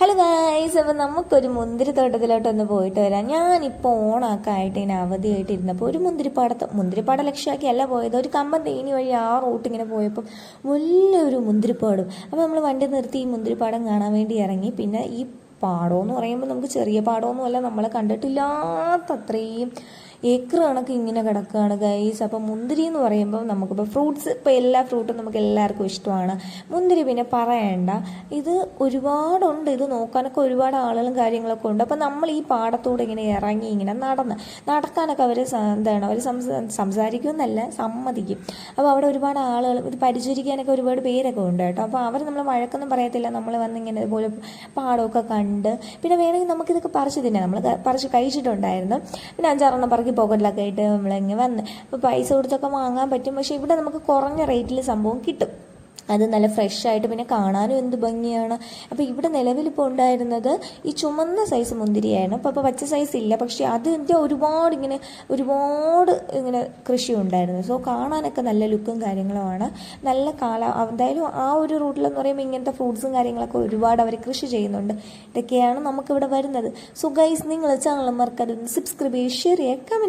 Hello guys, അപ്പോൾ നമുക്കൊരു മുന്തിരിത്തോട്ടത്തിലോട്ടൊന്ന് പോയിട്ട് വരാം. ഞാനിപ്പോൾ ഓണമൊക്കെ ആയിട്ട് ഇങ്ങനെ അവധിയായിട്ട് ഇരുന്നപ്പോൾ ഒരു മുന്തിരിപ്പാട ലക്ഷ്യമാക്കിയല്ല പോയത്. ഒരു കമ്പം തേനി വഴി ആ റൂട്ട് ഇങ്ങനെ പോയപ്പം വലിയൊരു മുന്തിരിപ്പാടും. അപ്പോൾ നമ്മൾ വണ്ടി നിർത്തി ഈ മുന്തിരിപ്പാടം കാണാൻ വേണ്ടി ഇറങ്ങി. പിന്നെ ഈ പാടമെന്ന് പറയുമ്പോൾ നമുക്ക് ചെറിയ പാടമൊന്നുമല്ല, നമ്മളെ കണ്ടിട്ടില്ലാത്തത്രയും ഏക്കർ കണക്ക് ഇങ്ങനെ കിടക്കുകയാണ് ഗൈസ്. അപ്പം മുന്തിരി എന്ന് പറയുമ്പോൾ നമുക്കിപ്പോൾ ഫ്രൂട്ട്സ്, ഇപ്പോൾ എല്ലാ ഫ്രൂട്ടും നമുക്ക് എല്ലാവർക്കും ഇഷ്ടമാണ്. മുന്തിരി പിന്നെ പറയണ്ട, ഇത് ഒരുപാടുണ്ട്. ഇത് നോക്കാനൊക്കെ ഒരുപാട് ആളുകളും കാര്യങ്ങളൊക്കെ ഉണ്ട്. അപ്പം നമ്മൾ ഈ പാടത്തൂടെ ഇങ്ങനെ ഇറങ്ങി ഇങ്ങനെ നടക്കാനൊക്കെ അവർ സംസാരിക്കുമെന്നല്ല, സമ്മതിക്കും. അപ്പോൾ അവിടെ ഒരുപാട് ആളുകൾ ഇത് പരിചരിക്കാനൊക്കെ ഒരുപാട് പേരൊക്കെ ഉണ്ട് കേട്ടോ. അപ്പോൾ അവർ നമ്മൾ വഴക്കൊന്നും പറയത്തില്ല. നമ്മൾ വന്നിങ്ങനെ ഇതുപോലെ പാടമൊക്കെ കണ്ട് പിന്നെ വേണമെങ്കിൽ നമുക്കിതൊക്കെ പറിച്ച് തിന്നാം. നമ്മൾ പറിച്ച് കഴിച്ചിട്ടുണ്ടായിരുന്നു. പിന്നെ 5-6 പറക്കി പോക്കറ്റിലൊക്കെ ആയിട്ട് നമ്മളിങ്ങനെ വന്ന് അപ്പോൾ പൈസ കൊടുത്തൊക്കെ വാങ്ങാൻ പറ്റും. പക്ഷേ ഇവിടെ നമുക്ക് കുറഞ്ഞ റേറ്റിൽ സംഭവം കിട്ടും. അത് നല്ല ഫ്രഷ് ആയിട്ട് പിന്നെ കാണാനും എന്ത് ഭംഗിയാണ്. അപ്പോൾ ഇവിടെ നിലവിലിപ്പോൾ ഉണ്ടായിരുന്നത് ഈ ചുമന്ന സൈസ് മുന്തിരിയായിരുന്നു. അപ്പോൾ പച്ച സൈസ് ഇല്ല, പക്ഷേ അതിൻ്റെ ഒരുപാട് ഇങ്ങനെ കൃഷി ഉണ്ടായിരുന്നു. സോ കാണാനൊക്കെ നല്ല ലുക്കും കാര്യങ്ങളുമാണ്. നല്ല എന്തായാലും ആ ഒരു റൂട്ടിലെന്ന് പറയുമ്പോൾ ഇങ്ങനത്തെ ഫ്രൂട്ട്സും കാര്യങ്ങളൊക്കെ ഒരുപാട് അവർ കൃഷി ചെയ്യുന്നുണ്ട്. ഇതൊക്കെയാണ് നമുക്കിവിടെ വരുന്നത്. സോ ഗൈസ്, നിങ്ങൾ ചാനൽ മറക്കാതെ സബ്സ്ക്രൈബ് ചെയ്യുക, ഷെയർ ചെയ്യുക, കമൻറ്റ്